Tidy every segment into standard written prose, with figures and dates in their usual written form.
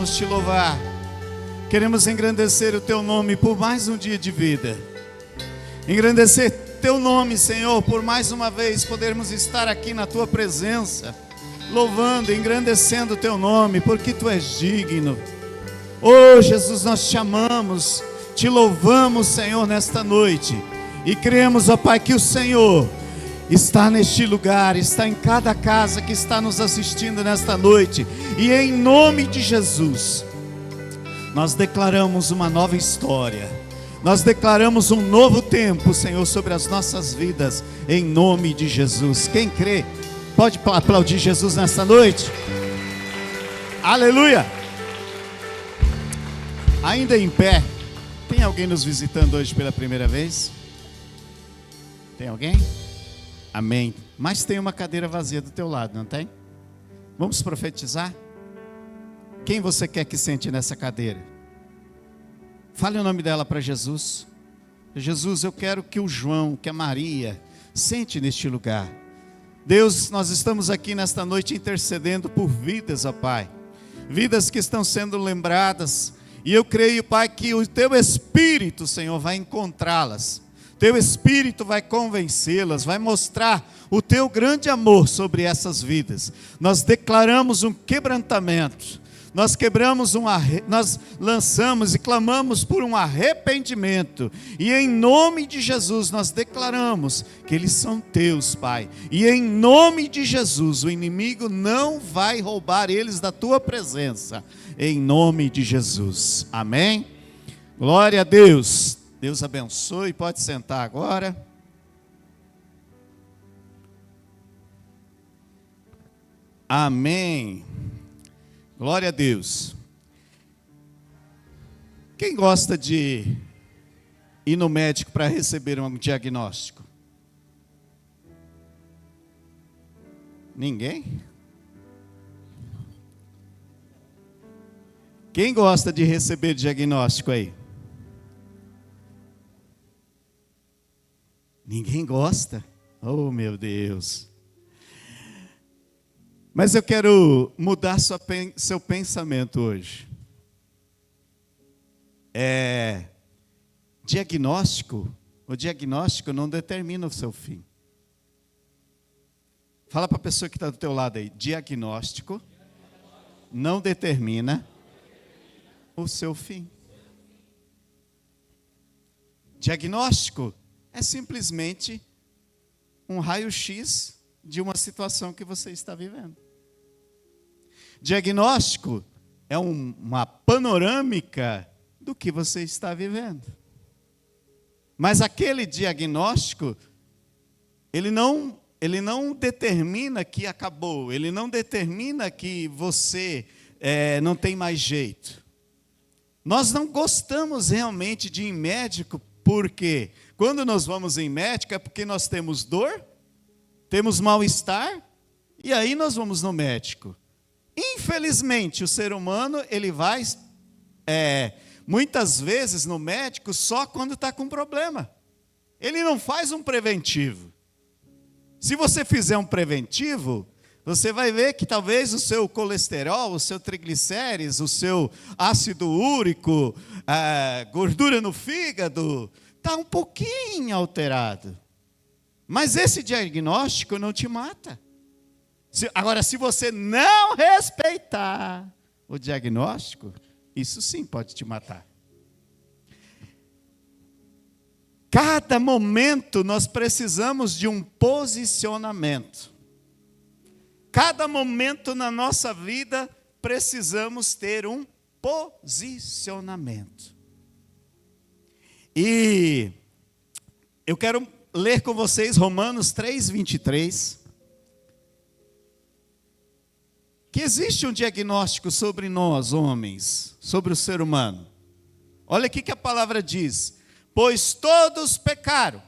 queremos te louvar, queremos engrandecer o teu nome por mais um dia de vida. Engrandecer teu nome, Senhor, por mais uma vez podermos estar aqui na tua presença, louvando, engrandecendo o teu nome, porque tu és digno. Oh Jesus, nós te amamos, te louvamos, Senhor, nesta noite, e cremos, ó Pai, que o Senhor está neste lugar, está em cada casa que está nos assistindo nesta noite, e em nome de Jesus, nós declaramos uma nova história, nós declaramos um novo tempo, Senhor, sobre as nossas vidas, em nome de Jesus. Quem crê, pode aplaudir Jesus nesta noite? Aleluia! Ainda em pé, tem alguém nos visitando hoje pela primeira vez? Tem alguém? Amém. Mas tem uma cadeira vazia do teu lado, não tem? Vamos profetizar? Quem você quer que sente nessa cadeira? Fale o nome dela para Jesus. Jesus, eu quero que o João, que a Maria, sente neste lugar. Deus, nós estamos aqui nesta noite intercedendo por vidas, ó Pai. Vidas que estão sendo lembradas. E eu creio, Pai, que o teu Espírito, Senhor, vai encontrá-las. Teu Espírito vai convencê-las, vai mostrar o teu grande amor sobre essas vidas. Nós declaramos um quebrantamento. Nós nós lançamos e clamamos por um arrependimento. E em nome de Jesus nós declaramos que eles são teus, Pai. E em nome de Jesus o inimigo não vai roubar eles da tua presença. Em nome de Jesus. Amém? Glória a Deus. Deus abençoe. Pode sentar agora. Amém. Glória a Deus. Quem gosta de ir no médico para receber um diagnóstico? Ninguém? Quem gosta de receber diagnóstico aí? Ninguém gosta? Oh, meu Deus. Mas eu quero mudar seu pensamento hoje. O diagnóstico não determina o seu fim. Fala para a pessoa que está do teu lado aí. Diagnóstico não determina o seu fim. Diagnóstico é simplesmente um raio-x de uma situação que você está vivendo. Diagnóstico é uma panorâmica do que você está vivendo. Mas aquele diagnóstico, ele não determina que acabou, ele não determina que você não tem mais jeito. Nós não gostamos realmente de ir em médico, porque quando nós vamos em médico é porque nós temos dor, temos mal-estar, e aí nós vamos no médico. Infelizmente, o ser humano, ele vai, muitas vezes no médico só quando está com problema. Ele não faz um preventivo. Se você fizer um preventivo, você vai ver que talvez o seu colesterol, o seu triglicérides, o seu ácido úrico, gordura no fígado, está um pouquinho alterado. Mas esse diagnóstico não te mata. Agora, se você não respeitar o diagnóstico, isso sim pode te matar. Cada momento nós precisamos de um posicionamento. Cada momento na nossa vida precisamos ter um posicionamento. E eu quero ler com vocês Romanos 3:23. Que existe um diagnóstico sobre nós, homens, sobre o ser humano. Olha aqui que a palavra diz: pois todos pecaram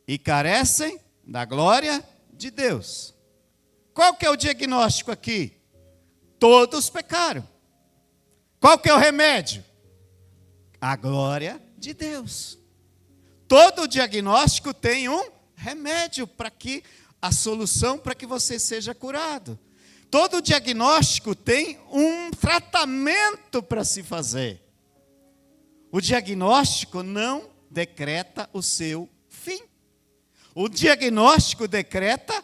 e carecem da glória de Deus. Qual que é o diagnóstico aqui? Todos pecaram. Qual que é o remédio? A glória de Deus. Todo diagnóstico tem um remédio para que a solução para que você seja curado. Todo diagnóstico tem um tratamento para se fazer. O diagnóstico não decreta o seu fim. O diagnóstico decreta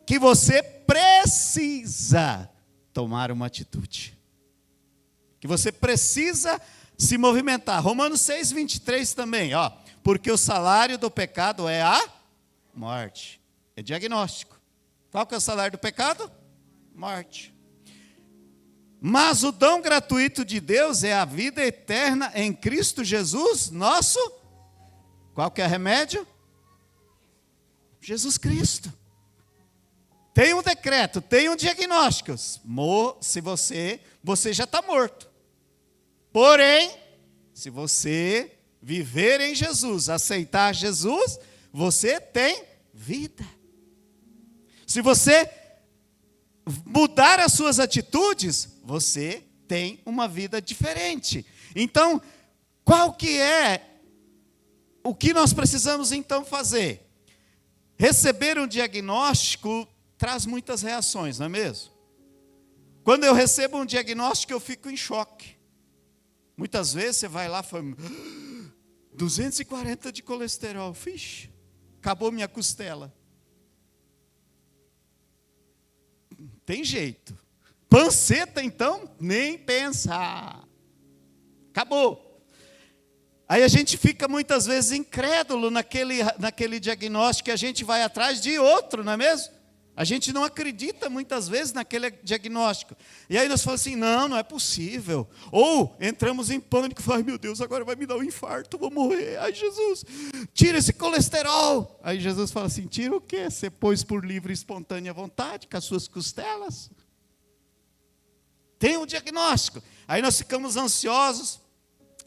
que você precisa tomar uma atitude. Que você precisa se movimentar. Romanos 6:23 também, ó. Porque o salário do pecado é a morte. É diagnóstico. Qual que é o salário do pecado? Morte. Mas o dom gratuito de Deus é a vida eterna em Cristo Jesus, nosso. Qual que é o remédio? Jesus Cristo. Tem um decreto, tem um diagnóstico. Se você já está morto. Porém, se você viver em Jesus, aceitar Jesus, você tem vida. Se você mudar as suas atitudes, você tem uma vida diferente. Então, qual que é o que nós precisamos então fazer? Receber um diagnóstico traz muitas reações, não é mesmo? Quando eu recebo um diagnóstico, eu fico em choque. Muitas vezes você vai lá e fala, 240 de colesterol, fixe, acabou minha costela. Tem jeito. Panceta, então, nem pensar. Acabou. Aí a gente fica muitas vezes incrédulo naquele diagnóstico, e a gente vai atrás de outro, não é mesmo? A gente não acredita muitas vezes naquele diagnóstico. E aí nós falamos assim, não é possível. Ou entramos em pânico, ai meu Deus, agora vai me dar um infarto, vou morrer. Ai Jesus, tira esse colesterol. Aí Jesus fala assim, tira o quê? Você pôs por livre e espontânea vontade, com as suas costelas. Tem um diagnóstico. Aí nós ficamos ansiosos,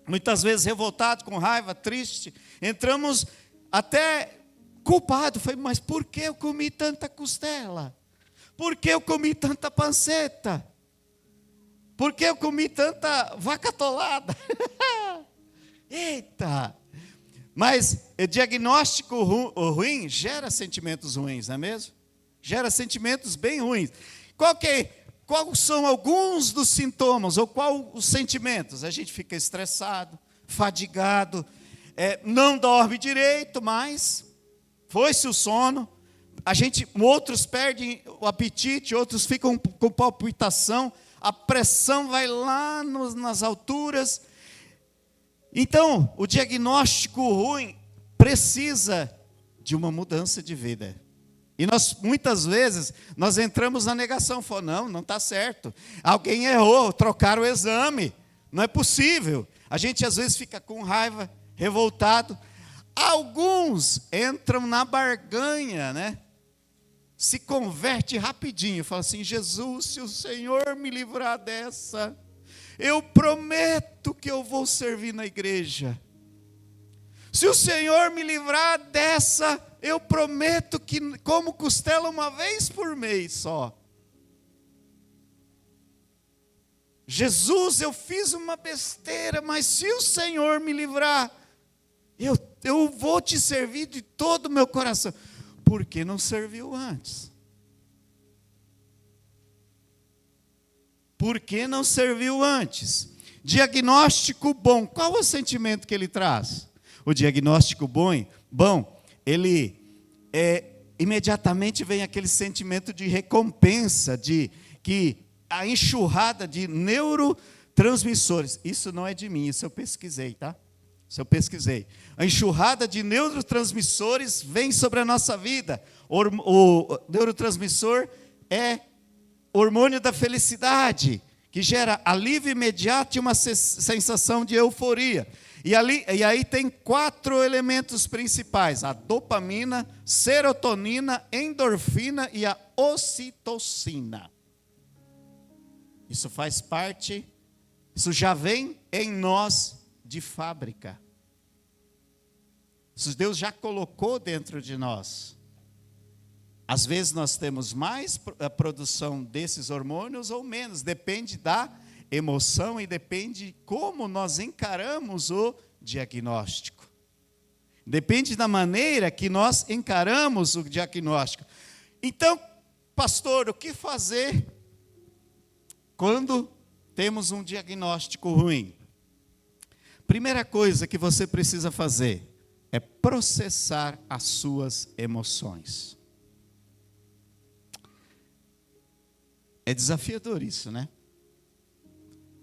muitas vezes revoltados, com raiva, triste. Entramos até culpado. Falei, mas por que eu comi tanta costela? Por que eu comi tanta panceta? Por que eu comi tanta vaca atolada? Eita! Mas diagnóstico ruim gera sentimentos ruins, não é mesmo? Gera sentimentos bem ruins. Quais são alguns dos sintomas, ou quais os sentimentos? A gente fica estressado, fadigado, não dorme direito mais, foi-se o sono, outros perdem o apetite, outros ficam com palpitação, a pressão vai lá nas alturas. Então, o diagnóstico ruim precisa de uma mudança de vida. E muitas vezes, nós entramos na negação, falamos, não está certo. Alguém errou, trocaram o exame, não é possível. A gente às vezes fica com raiva, revoltado. Alguns entram na barganha, né? Se converte rapidinho, fala assim, Jesus, se o Senhor me livrar dessa, eu prometo que eu vou servir na igreja. Se o Senhor me livrar dessa, eu prometo que como costela uma vez por mês só. Jesus, eu fiz uma besteira, mas se o Senhor me livrar, eu vou te servir de todo o meu coração. Por que não serviu antes? Por que não serviu antes? Diagnóstico bom. Qual é o sentimento que ele traz? O diagnóstico bom, ele imediatamente vem aquele sentimento de recompensa, de que a enxurrada de neurotransmissores. Isso não é de mim, isso eu pesquisei, tá? Isso eu pesquisei. A enxurrada de neurotransmissores vem sobre a nossa vida. O neurotransmissor é hormônio da felicidade, que gera alívio imediato e uma sensação de euforia. E aí tem 4 elementos principais: a dopamina, serotonina, endorfina e a ocitocina. Isso faz parte, isso já vem em nós de fábrica. Isso Deus já colocou dentro de nós. Às vezes nós temos mais a produção desses hormônios ou menos, depende da emoção e depende como nós encaramos o diagnóstico. Depende da maneira que nós encaramos o diagnóstico. Então, pastor, o que fazer quando temos um diagnóstico ruim? Primeira coisa que você precisa fazer é processar as suas emoções. É desafiador isso, né?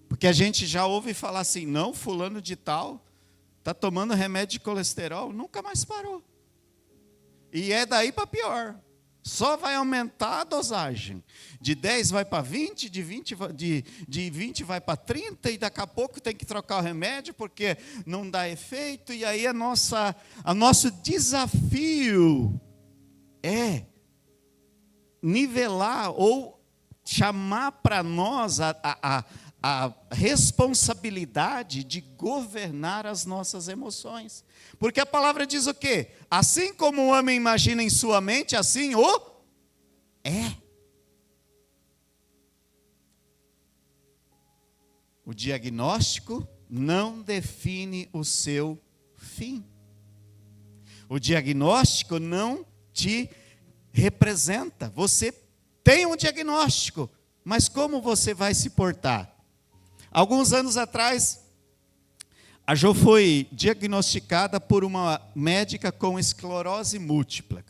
Porque a gente já ouve falar assim, não, fulano de tal está tomando remédio de colesterol, nunca mais parou. E é daí para pior. Só vai aumentar a dosagem. De 10 vai para 20, de 20 vai para 30, e daqui a pouco tem que trocar o remédio porque não dá efeito. E aí nosso desafio é nivelar ou chamar para nós a responsabilidade de governar as nossas emoções. Porque a palavra diz o quê? Assim como o homem imagina em sua mente, assim o é. O diagnóstico não define o seu fim. O diagnóstico não te representa. Você tem um diagnóstico, mas como você vai se portar? Alguns anos atrás, a Jo foi diagnosticada por uma médica com esclerose múltipla.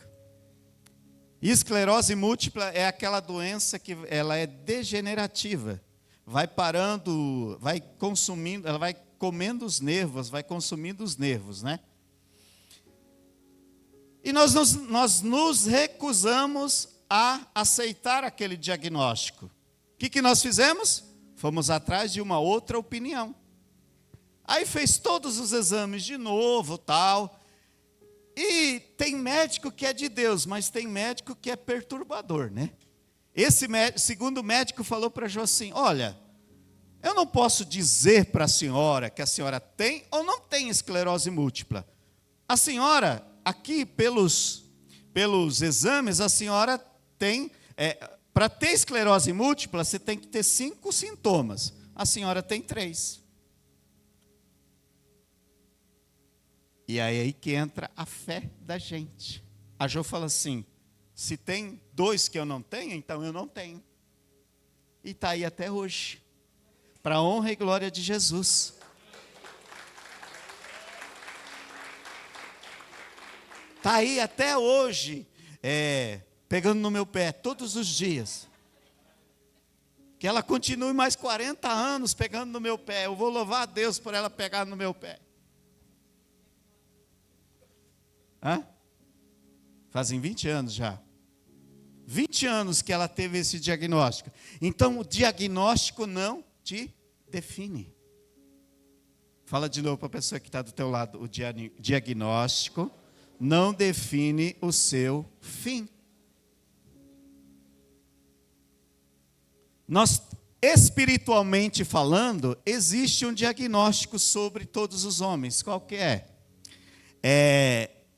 E esclerose múltipla é aquela doença que ela é degenerativa. Vai parando, vai consumindo, ela vai comendo os nervos, vai consumindo os nervos, né? E nós nos recusamos a aceitar aquele diagnóstico. O que nós fizemos? Fomos atrás de uma outra opinião. Aí fez todos os exames de novo, tal. E tem médico que é de Deus, mas tem médico que é perturbador, né? Esse segundo médico falou para Jo assim, olha, eu não posso dizer para a senhora que a senhora tem ou não tem esclerose múltipla. A senhora, aqui pelos exames, a senhora tem, para ter esclerose múltipla, você tem que ter 5 sintomas. A senhora tem 3. E aí que entra a fé da gente. A Jo fala assim, se tem 2 que eu não tenho, então eu não tenho. E está aí até hoje. Para a honra e glória de Jesus. Está aí até hoje, pegando no meu pé, todos os dias. Que ela continue mais 40 anos pegando no meu pé. Eu vou louvar a Deus por ela pegar no meu pé. Fazem 20 anos já. 20 anos que ela teve esse diagnóstico. Então, o diagnóstico não te define. Fala de novo para a pessoa que está do teu lado. O diagnóstico não define o seu fim. Nós, espiritualmente falando, existe um diagnóstico sobre todos os homens. Qual que é?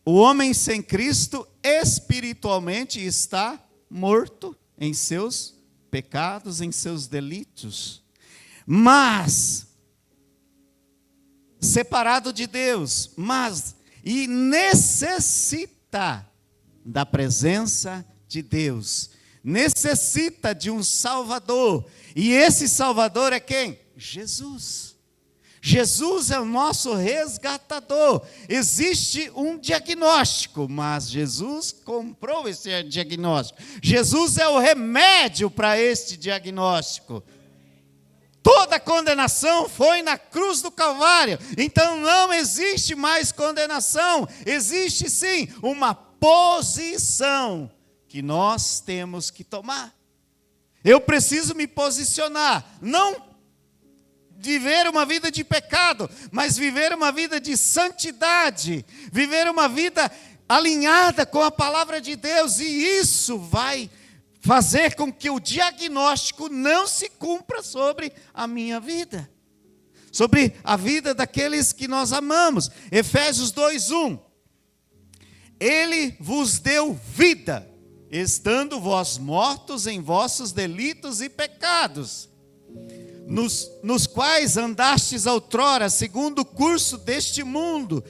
O homem sem Cristo, espiritualmente, está morto em seus pecados, em seus delitos. Mas, separado de Deus, e necessita da presença de Deus. Necessita de um Salvador. E esse Salvador é quem? Jesus. Jesus é o nosso resgatador. Existe um diagnóstico, mas Jesus comprou esse diagnóstico. Jesus é o remédio para este diagnóstico. Toda condenação foi na cruz do Calvário. Então não existe mais condenação. Existe sim uma posição que nós temos que tomar. Eu preciso me posicionar, não viver uma vida de pecado, mas viver uma vida de santidade, viver uma vida alinhada com a palavra de Deus, e isso vai fazer com que o diagnóstico não se cumpra sobre a minha vida, sobre a vida daqueles que nós amamos. Efésios 2:1. Ele vos deu vida, estando vós mortos em vossos delitos e pecados, nos quais andastes outrora, segundo o curso deste mundo,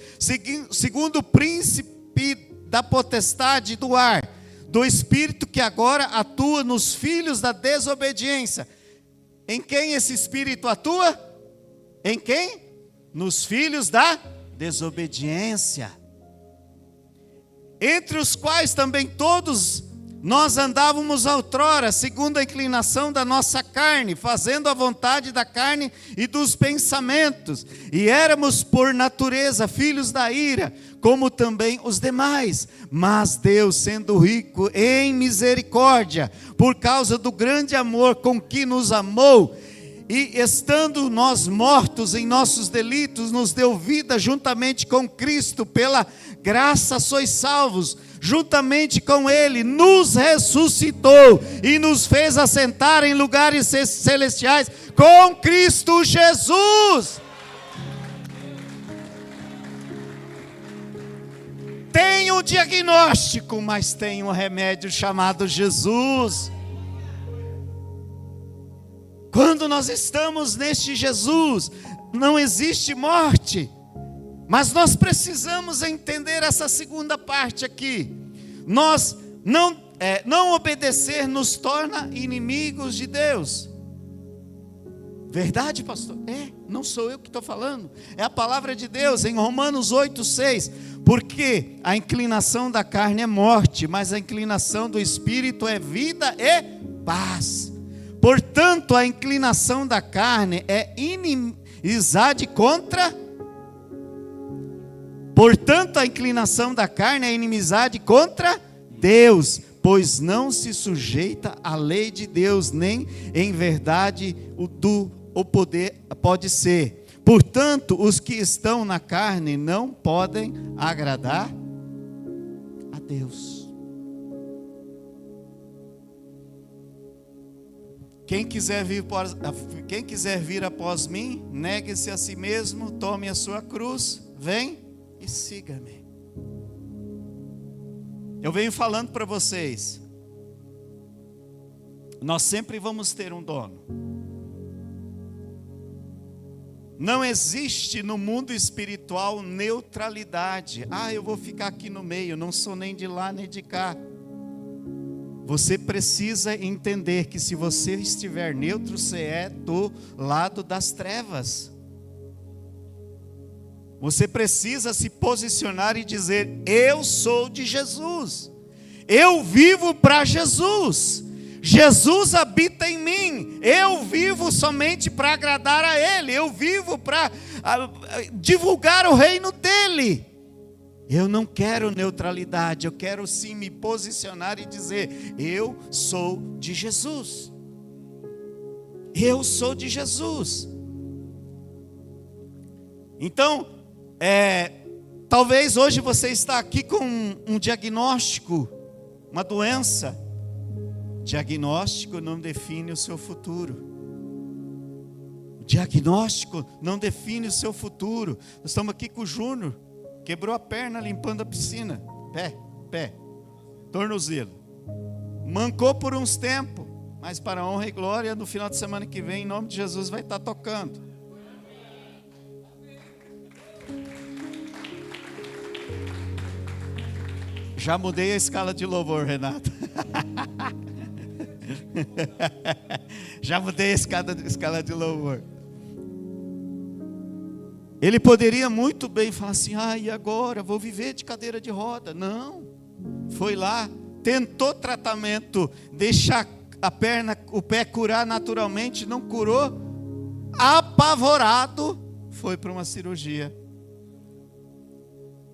segundo o príncipe da potestade do ar, do espírito que agora atua nos filhos da desobediência. Em quem esse espírito atua? Em quem? Nos filhos da desobediência. Entre os quais também todos nós andávamos outrora, segundo a inclinação da nossa carne, fazendo a vontade da carne e dos pensamentos. E éramos por natureza filhos da ira, como também os demais. Mas Deus, sendo rico em misericórdia, por causa do grande amor com que nos amou, e estando nós mortos em nossos delitos, nos deu vida juntamente com Cristo, pela graça sois salvos. Juntamente com Ele nos ressuscitou e nos fez assentar em lugares celestiais com Cristo Jesus. Tem um diagnóstico, mas tem um remédio chamado Jesus. Quando nós estamos neste Jesus, não existe morte. Mas nós precisamos entender essa segunda parte aqui. Nós não obedecer nos torna inimigos de Deus. Verdade, pastor? Não sou eu que estou falando. É a palavra de Deus em Romanos 8:6. Porque a inclinação da carne é morte, mas a inclinação do espírito é vida e paz. Portanto, a inclinação da carne é inimizade contra Portanto, a inclinação da carne é inimizade contra Deus, pois não se sujeita à lei de Deus, nem em verdade o poder pode ser. Portanto, os que estão na carne não podem agradar a Deus. Quem quiser vir após mim, negue-se a si mesmo, tome a sua cruz, vem e siga-me. Eu venho falando para vocês, nós sempre vamos ter um dono. Não existe no mundo espiritual neutralidade. Eu vou ficar aqui no meio, não sou nem de lá nem de cá. Você precisa entender que se você estiver neutro, você é do lado das trevas. Você precisa se posicionar e dizer: eu sou de Jesus, eu vivo para Jesus, Jesus habita em mim, eu vivo somente para agradar a Ele, eu vivo para divulgar o reino dEle. Eu não quero neutralidade, eu quero sim me posicionar e dizer: eu sou de Jesus, eu sou de Jesus. Então, talvez hoje você está aqui com um diagnóstico, uma doença. Diagnóstico não define o seu futuro. O diagnóstico não define o seu futuro. Nós estamos aqui com o Júnior, quebrou a perna limpando a piscina, pé, tornozelo, mancou por uns tempos, mas para a honra e glória, no final de semana que vem, em nome de Jesus, vai estar tocando. Já mudei a escala de louvor, Renato. Já mudei a escala de louvor. Ele poderia muito bem falar assim: e agora? Vou viver de cadeira de roda. Não. Foi lá, tentou tratamento, deixar a perna, o pé curar naturalmente, não curou. Apavorado, foi para uma cirurgia.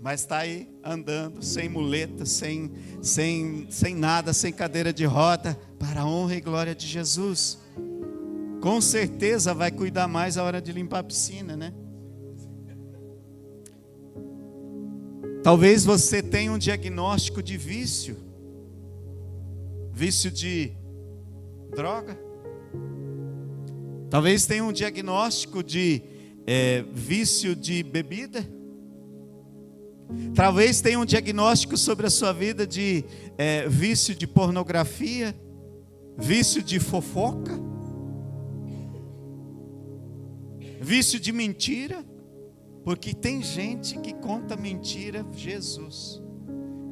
Mas está aí andando, sem muleta, sem nada, sem cadeira de roda, para a honra e glória de Jesus. Com certeza vai cuidar mais a hora de limpar a piscina, né? Talvez você tenha um diagnóstico de vício. Vício de droga. Talvez tenha um diagnóstico de vício de bebida. Talvez tenha um diagnóstico sobre a sua vida de vício de pornografia, vício de fofoca, vício de mentira, porque tem gente que conta mentira, Jesus.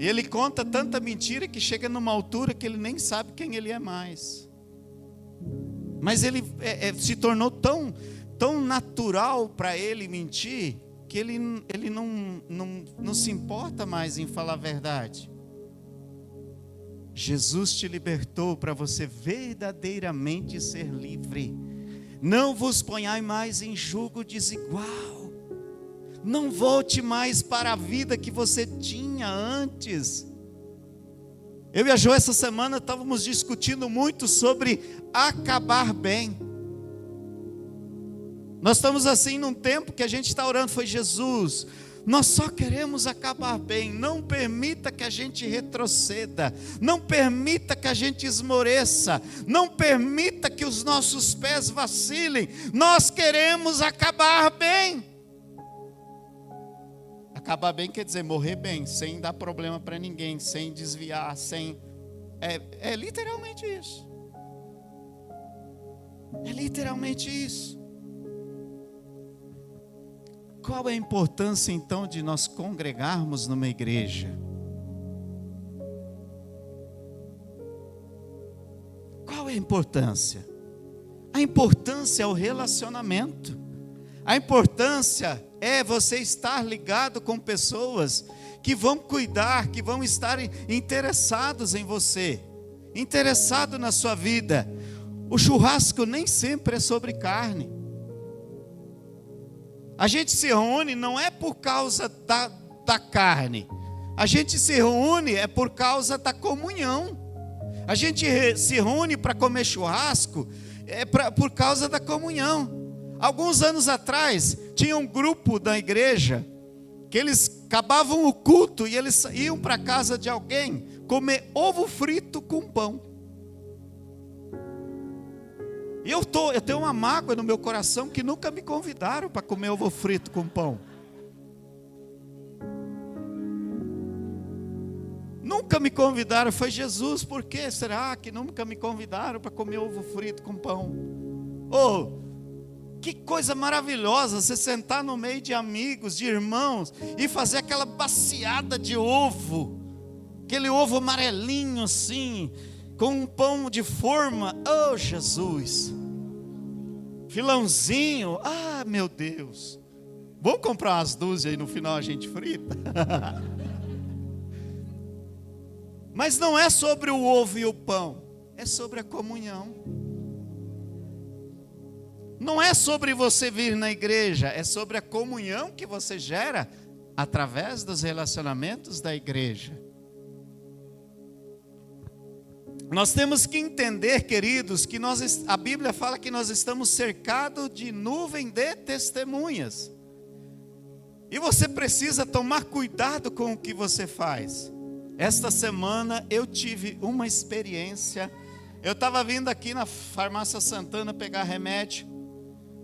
E ele conta tanta mentira que chega numa altura que ele nem sabe quem ele é mais. Mas ele se tornou tão natural para ele mentir, que ele não se importa mais em falar a verdade. Jesus te libertou para você verdadeiramente ser livre. Não vos ponhai mais em jugo desigual. Não volte mais para a vida que você tinha antes. Eu e a Jo essa semana estávamos discutindo muito sobre acabar bem. Nós estamos assim num tempo que a gente está orando, foi Jesus, nós só queremos acabar bem, não permita que a gente retroceda, não permita que a gente esmoreça, não permita que os nossos pés vacilem, nós queremos acabar bem. Acabar bem quer dizer morrer bem, sem dar problema para ninguém, sem desviar, é literalmente isso. É literalmente isso. Qual é a importância então de nós congregarmos numa igreja? Qual é a importância? A importância é o relacionamento. A importância é você estar ligado com pessoas que vão cuidar, que vão estar interessados em você, interessado na sua vida. O churrasco nem sempre é sobre carne. A gente se reúne não é por causa da carne. A gente se reúne é por causa da comunhão. A gente se reúne para comer churrasco por causa da comunhão. Alguns anos atrás, tinha um grupo da igreja que eles acabavam o culto e eles iam para a casa de alguém comer ovo frito com pão. E eu tenho uma mágoa no meu coração que nunca me convidaram para comer ovo frito com pão. Nunca me convidaram, foi Jesus, por que será que nunca me convidaram para comer ovo frito com pão? Oh, que coisa maravilhosa você sentar no meio de amigos, de irmãos, e fazer aquela baciada de ovo, aquele ovo amarelinho assim, com um pão de forma, oh Jesus, filãozinho, ah meu Deus, vamos comprar umas dúzias e no final a gente frita. Mas não é sobre o ovo e o pão, é sobre a comunhão. Não é sobre você vir na igreja, é sobre a comunhão que você gera através dos relacionamentos da igreja. Nós temos que entender, queridos, que a Bíblia fala que nós estamos cercados de nuvem de testemunhas. E você precisa tomar cuidado com o que você faz. Esta semana eu tive uma experiência. Eu estava vindo aqui na Farmácia Santana pegar remédio.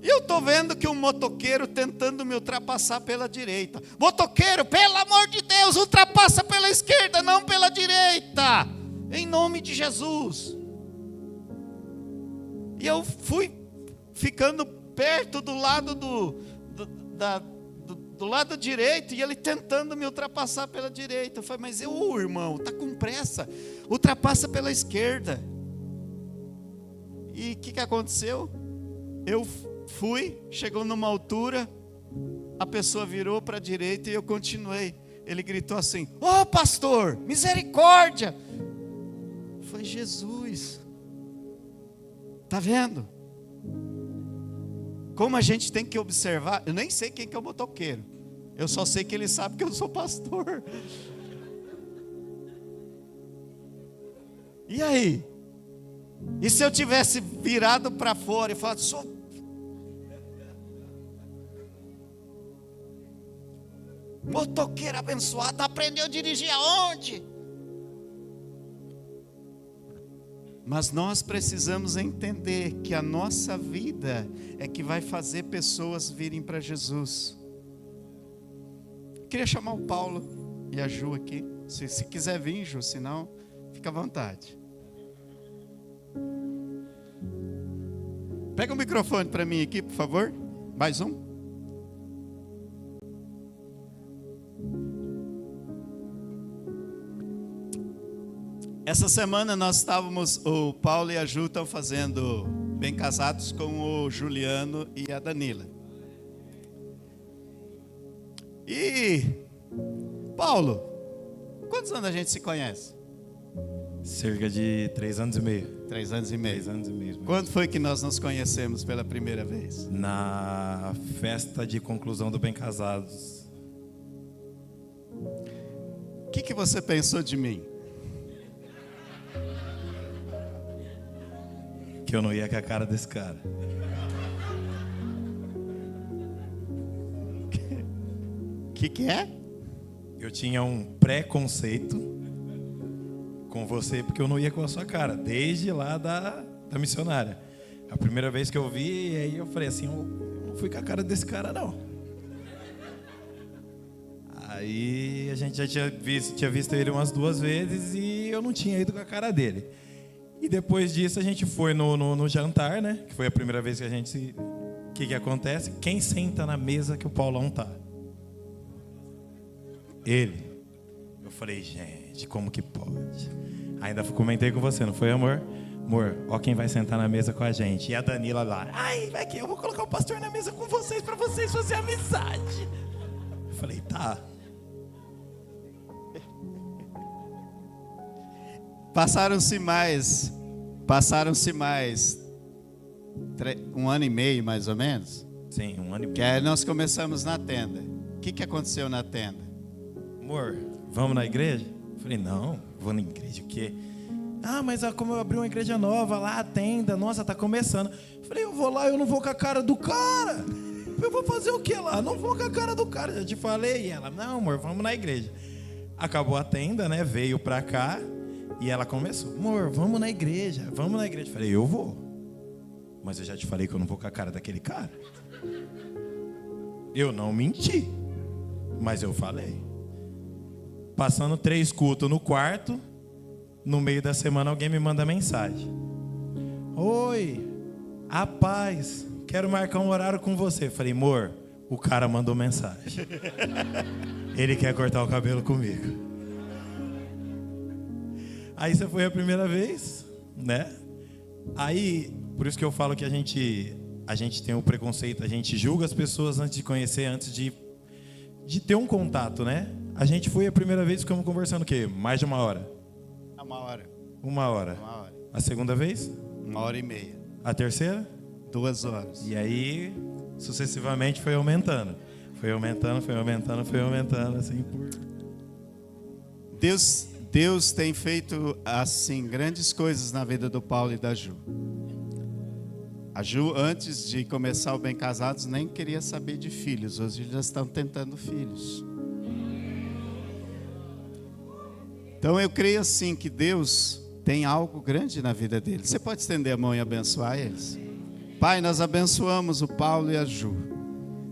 E eu estou vendo que um motoqueiro tentando me ultrapassar pela direita. Motoqueiro, pelo amor de Deus, ultrapassa pela esquerda, não pela direita. Em nome de Jesus. E eu fui ficando perto do lado do lado direito, e ele tentando me ultrapassar pela direita. Eu falei, mas irmão, está com pressa, ultrapassa pela esquerda. E o que aconteceu? Eu fui, chegou numa altura, a pessoa virou para a direita e eu continuei. Ele gritou assim, ô pastor, misericórdia. Foi Jesus. Está vendo? Como a gente tem que observar. Eu nem sei quem que é o motoqueiro. Eu só sei que ele sabe que eu sou pastor. E aí? E se eu tivesse virado para fora e falado, motoqueiro abençoado, aprendeu a dirigir aonde? Mas nós precisamos entender que a nossa vida é que vai fazer pessoas virem para Jesus. Queria chamar o Paulo e a Ju aqui. Se quiser vir, Ju, senão, fica à vontade. Pega o microfone para mim aqui, por favor. Mais um. Essa semana nós estávamos, o Paulo e a Ju estão fazendo Bem Casados com o Juliano e a Danila. E, Paulo, quantos anos a gente se conhece? Cerca de 3 anos e meio. 3 anos e meio. 3 anos e meio. Quando foi que nós nos conhecemos pela primeira vez? Na festa de conclusão do Bem Casados. O que você pensou de mim? Que eu não ia com a cara desse cara. Que é? Eu tinha um preconceito com você porque eu não ia com a sua cara, desde lá da missionária. A primeira vez que eu vi, aí eu falei assim, eu não fui com a cara desse cara não. Aí a gente já tinha visto ele umas 2 vezes e eu não tinha ido com a cara dele. E depois disso a gente foi no jantar, né? Que foi a primeira vez que a gente... O que acontece? Quem senta na mesa que o Paulão tá? Ele. Eu falei, gente, como que pode? Ainda comentei com você, não foi, amor? Amor, ó quem vai sentar na mesa com a gente. E a Danila lá. Ai, vai que eu vou colocar o pastor na mesa com vocês pra vocês fazerem amizade. Eu falei, tá. Passaram-se mais 1 ano e meio, mais ou menos. Sim, 1 ano e meio. Que aí nós começamos na tenda. O que aconteceu na tenda? Amor, vamos na igreja? Eu falei, não, vou na igreja, o quê? Ah, mas como eu abri uma igreja nova lá, a tenda, nossa, tá começando. Eu falei, eu vou lá, eu não vou com a cara do cara. Eu vou fazer o que lá? Não vou com a cara do cara, já te falei. E ela, não, amor, vamos na igreja. Acabou a tenda, né, veio pra cá e ela começou, amor, vamos na igreja, vamos na igreja. Eu falei, eu vou. Mas eu já te falei que eu não vou com a cara daquele cara. Eu não menti, mas eu falei. Passando 3 cultos no quarto, no meio da semana alguém me manda mensagem. Oi, a paz, quero marcar um horário com você. Falei, amor, o cara mandou mensagem. Ele quer cortar o cabelo comigo. Aí você foi a primeira vez, né? Aí, por isso que eu falo que a gente tem um preconceito, a gente julga as pessoas antes de conhecer, antes de ter um contato, né? A gente foi a primeira vez e ficamos conversando o quê? Mais de 1 hora? 1 hora. 1 hora. 1 hora. A segunda vez? 1 hora e meia. A terceira? 2 horas. E aí, sucessivamente foi aumentando. Foi aumentando, assim por... Deus tem feito, assim, grandes coisas na vida do Paulo e da Ju. A Ju, antes de começar o Bem Casados, nem queria saber de filhos. Hoje eles já estão tentando filhos. Então eu creio assim que Deus tem algo grande na vida deles. Você pode estender a mão e abençoar eles? Pai, nós abençoamos o Paulo e a Ju.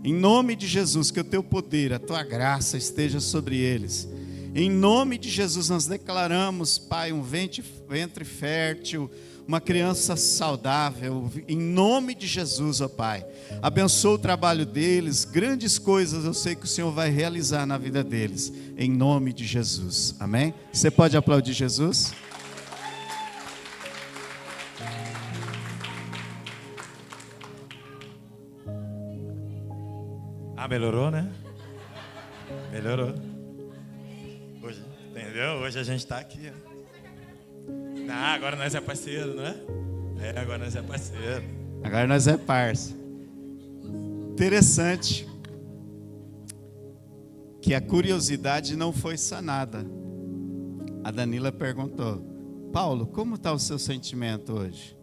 Em nome de Jesus, que o teu poder, a tua graça esteja sobre eles. Em nome de Jesus nós declaramos, Pai, um ventre fértil, uma criança saudável, em nome de Jesus, ó Pai. Abençoa o trabalho deles, grandes coisas eu sei que o Senhor vai realizar na vida deles, em nome de Jesus, amém? Você pode aplaudir Jesus? Ah, melhorou, né? Melhorou. Hoje, entendeu? Hoje a gente tá aqui, ó. Ah, agora nós é parceiro, não é? Agora nós é parceiro. Agora nós é parça. Interessante que a curiosidade não foi sanada. A Danila perguntou, Paulo, como está o seu sentimento hoje?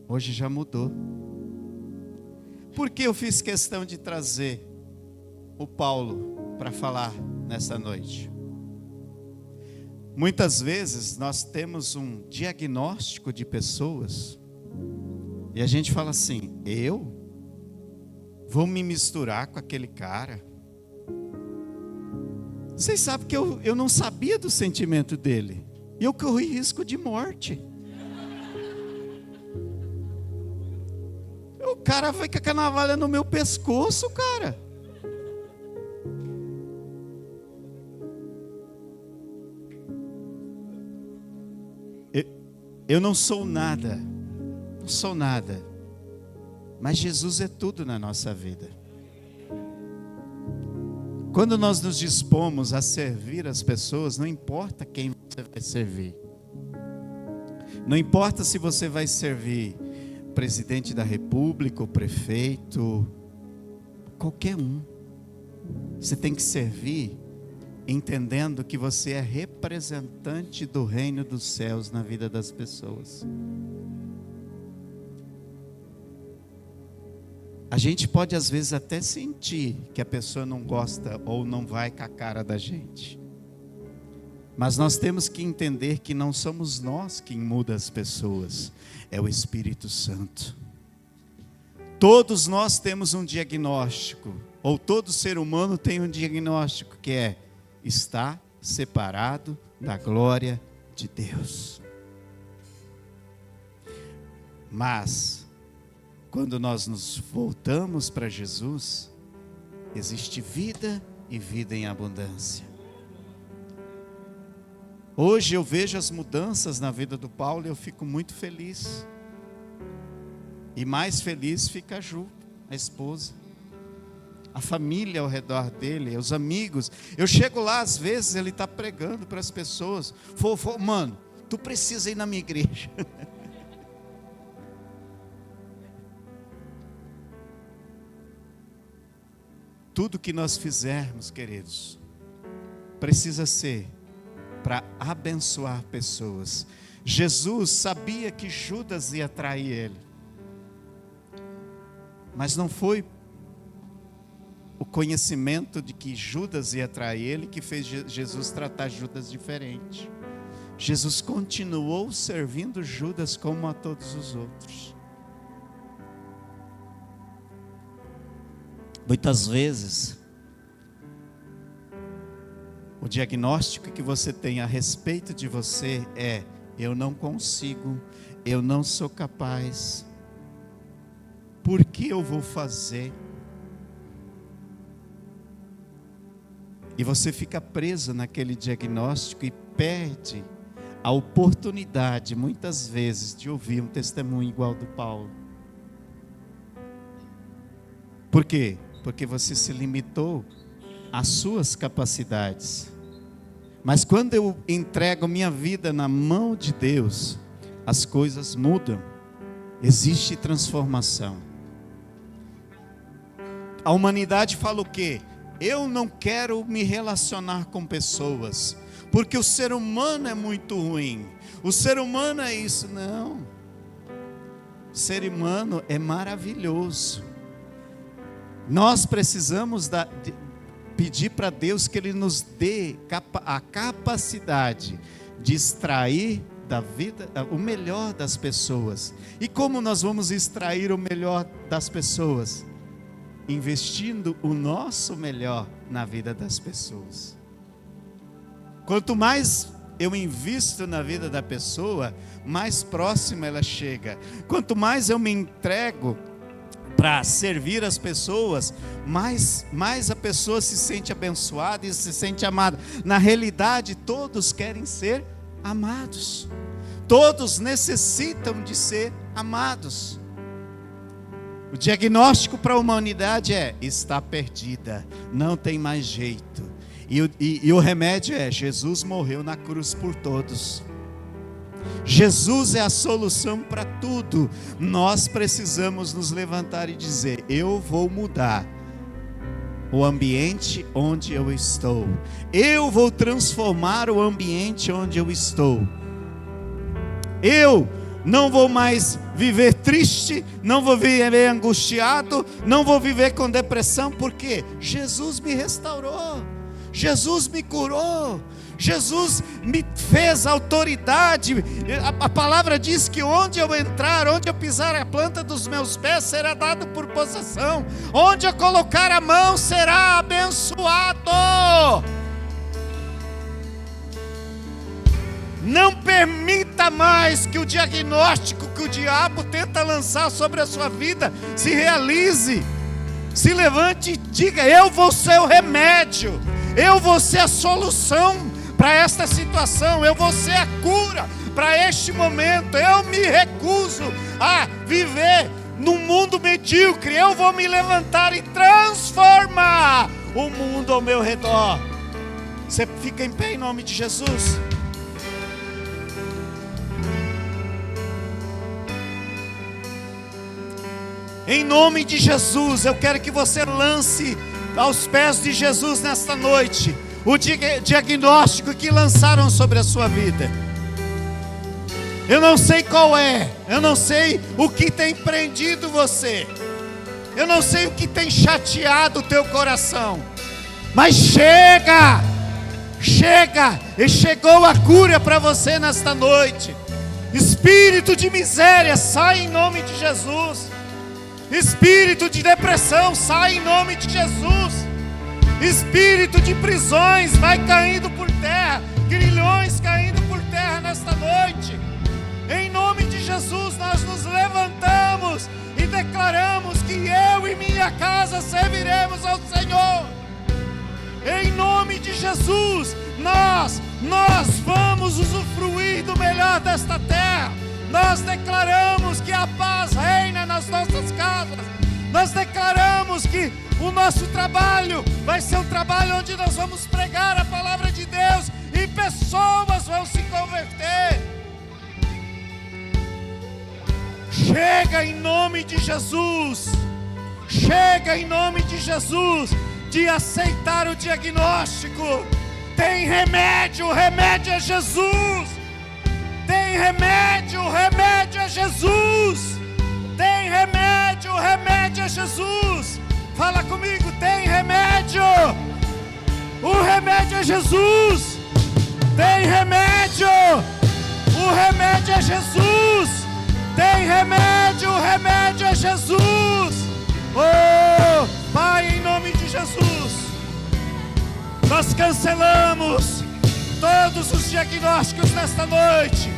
Hoje já mudou. Por que eu fiz questão de trazer o Paulo para falar nessa noite? Muitas vezes nós temos um diagnóstico de pessoas e a gente fala assim, eu vou me misturar com aquele cara? Vocês sabem que eu não sabia do sentimento dele e eu corri risco de morte. O cara foi com a navalha no meu pescoço, cara. Eu não sou nada, não sou nada, mas Jesus é tudo na nossa vida. Quando nós nos dispomos a servir as pessoas, não importa quem você vai servir. Não importa se você vai servir o presidente da república, o prefeito, qualquer um. Você tem que servir entendendo que você é representante do reino dos céus na vida das pessoas. A gente pode às vezes até sentir que a pessoa não gosta ou não vai com a cara da gente. Mas nós temos que entender que não somos nós quem muda as pessoas, é o Espírito Santo. Todos nós temos um diagnóstico, ou todo ser humano tem um diagnóstico, que é estar separado da glória de Deus. Mas quando nós nos voltamos para Jesus, existe vida e vida em abundância. Hoje eu vejo as mudanças na vida do Paulo e eu fico muito feliz. E mais feliz fica a Ju, a esposa. A família ao redor dele, os amigos. Eu chego lá, às vezes, ele está pregando para as pessoas. Mano, tu precisa ir na minha igreja. Tudo que nós fizermos, queridos, precisa ser para abençoar pessoas. Jesus sabia que Judas ia trair ele, mas não foi o conhecimento de que Judas ia trair ele que fez Jesus tratar Judas diferente. Jesus continuou servindo Judas como a todos os outros. Muitas vezes, o diagnóstico que você tem a respeito de você é: eu não consigo, eu não sou capaz, por que eu vou fazer? E você fica preso naquele diagnóstico e perde a oportunidade, muitas vezes, de ouvir um testemunho igual do Paulo. Por quê? Porque você se limitou às suas capacidades. Mas quando eu entrego minha vida na mão de Deus, as coisas mudam. Existe transformação. A humanidade fala o quê? Eu não quero me relacionar com pessoas, porque o ser humano é muito ruim. O ser humano é isso. Não. O ser humano é maravilhoso. Nós precisamos pedir para Deus que Ele nos dê a capacidade de extrair da vida o melhor das pessoas. E como nós vamos extrair o melhor das pessoas? Investindo o nosso melhor na vida das pessoas. Quanto mais eu invisto na vida da pessoa, mais próxima ela chega. Quanto mais eu me entrego para servir as pessoas, mais a pessoa se sente abençoada e se sente amada. Na realidade, todos querem ser amados. Todos necessitam de ser amados. O diagnóstico para a humanidade é: está perdida, não tem mais jeito. E o remédio é: Jesus morreu na cruz por todos. Jesus é a solução para tudo. Nós precisamos nos levantar e dizer: eu vou mudar o ambiente onde eu estou. Eu vou transformar o ambiente onde eu estou. Eu não vou mais viver triste, não vou viver angustiado, não vou viver com depressão, porque Jesus me restaurou, Jesus me curou, Jesus me fez autoridade. A palavra diz que onde eu entrar, onde eu pisar a planta dos meus pés, será dado por possessão. Onde eu colocar a mão, será abençoado. Não permita mais que o diagnóstico que o diabo tenta lançar sobre a sua vida se realize. Se levante e diga: eu vou ser o remédio, eu vou ser a solução para esta situação, eu vou ser a cura para este momento. Eu me recuso a viver num mundo medíocre. Eu vou me levantar e transformar o mundo ao meu redor. Você fica em pé em nome de Jesus? Em nome de Jesus, eu quero que você lance aos pés de Jesus nesta noite o diagnóstico que lançaram sobre a sua vida. Eu não sei qual é, eu não sei o que tem prendido você, eu não sei o que tem chateado o teu coração, mas chega, e chegou a cura para você nesta noite. Espírito de miséria, sai em nome de Jesus. Espírito de depressão, sai em nome de Jesus. Espírito de prisões, vai caindo por terra. Grilhões caindo por terra nesta noite. Em nome de Jesus, nós nos levantamos e declaramos que eu e minha casa serviremos ao Senhor. Em nome de Jesus, nós vamos usufruir do melhor desta terra. Nós declaramos que a paz reina nas nossas casas. Nós declaramos que o nosso trabalho vai ser um trabalho onde nós vamos pregar a palavra de Deus e pessoas vão se converter. Chega em nome de Jesus. Chega em nome de Jesus de aceitar o diagnóstico. Tem remédio, o remédio é Jesus. Tem remédio, o remédio é Jesus. Tem remédio, o remédio é Jesus. Fala comigo, tem remédio. O remédio é Jesus. Tem remédio. O remédio é Jesus. Tem remédio, o remédio é Jesus. Oh, Pai, em nome de Jesus, nós cancelamos todos os diagnósticos nesta noite.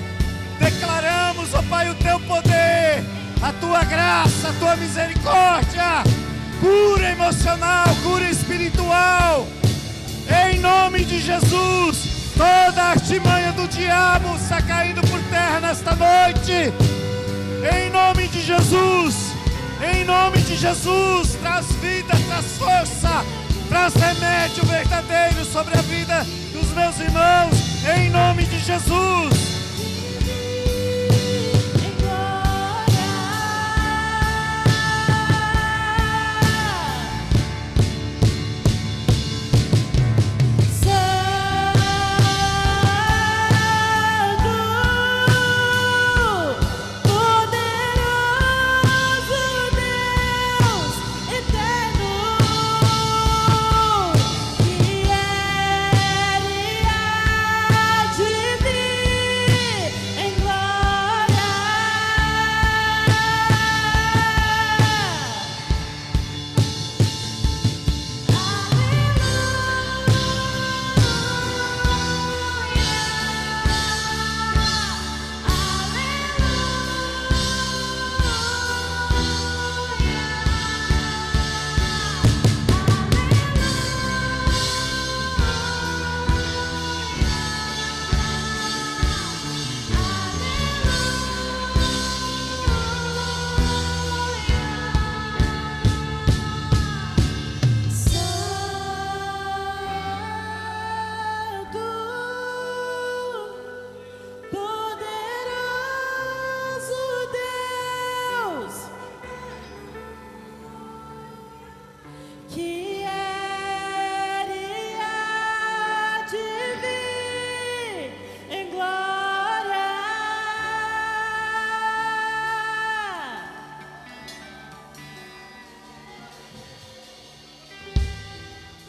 Declaramos, ó Pai, o Teu poder, a Tua graça, a Tua misericórdia, cura emocional, cura espiritual. Em nome de Jesus, toda a artimanha do diabo está caindo por terra nesta noite. Em nome de Jesus, em nome de Jesus, traz vida, traz força, traz remédio verdadeiro sobre a vida dos meus irmãos, em nome de Jesus.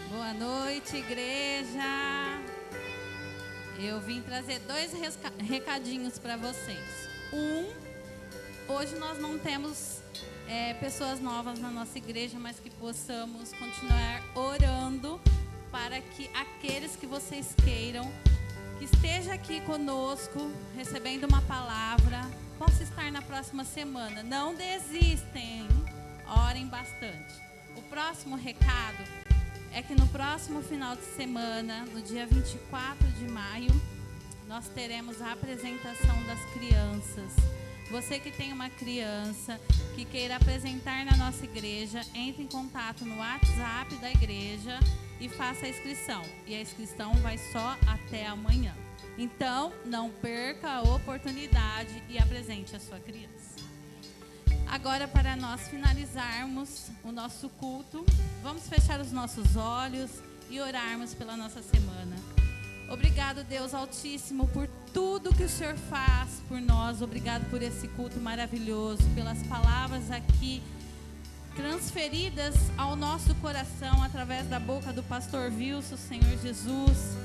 Boa noite, igreja. Eu vim trazer 2 recadinhos para vocês. Hoje nós não temos pessoas novas na nossa igreja, mas que possamos continuar orando para que aqueles que vocês queiram, que esteja aqui conosco, recebendo uma palavra, possa estar na próxima semana. Não desistem, orem bastante. O próximo recado é que no próximo final de semana, no dia 24 de maio, nós teremos a apresentação das crianças. Você que tem uma criança que queira apresentar na nossa igreja, entre em contato no WhatsApp da igreja e faça a inscrição. E a inscrição vai só até amanhã. Então, não perca a oportunidade e apresente a sua criança. Agora, para nós finalizarmos o nosso culto, vamos fechar os nossos olhos e orarmos pela nossa semana. Obrigado, Deus Altíssimo, por tudo que o Senhor faz por nós. Obrigado por esse culto maravilhoso, pelas palavras aqui transferidas ao nosso coração através da boca do pastor Wilson, Senhor Jesus,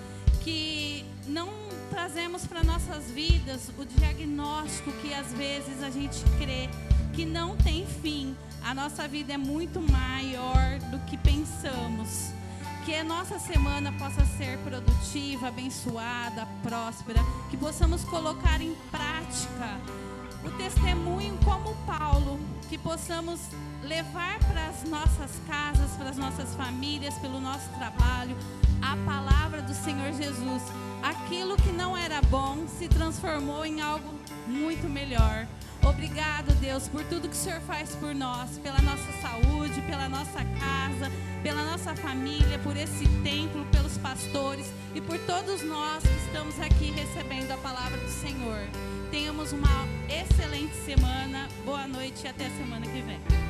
que não trazemos para nossas vidas o diagnóstico que às vezes a gente crê que não tem fim. A nossa vida é muito maior do que pensamos. Que a nossa semana possa ser produtiva, abençoada, próspera. Que possamos colocar em prática o testemunho como Paulo. Que possamos levar para as nossas casas, para as nossas famílias, pelo nosso trabalho, a palavra do Senhor Jesus. Aquilo que não era bom se transformou em algo muito melhor. Obrigado, Deus, por tudo que o Senhor faz por nós, pela nossa saúde, pela nossa casa, pela nossa família, por esse templo, pelos pastores e por todos nós que estamos aqui recebendo a palavra do Senhor. Tenhamos uma excelente semana, boa noite e até a semana que vem.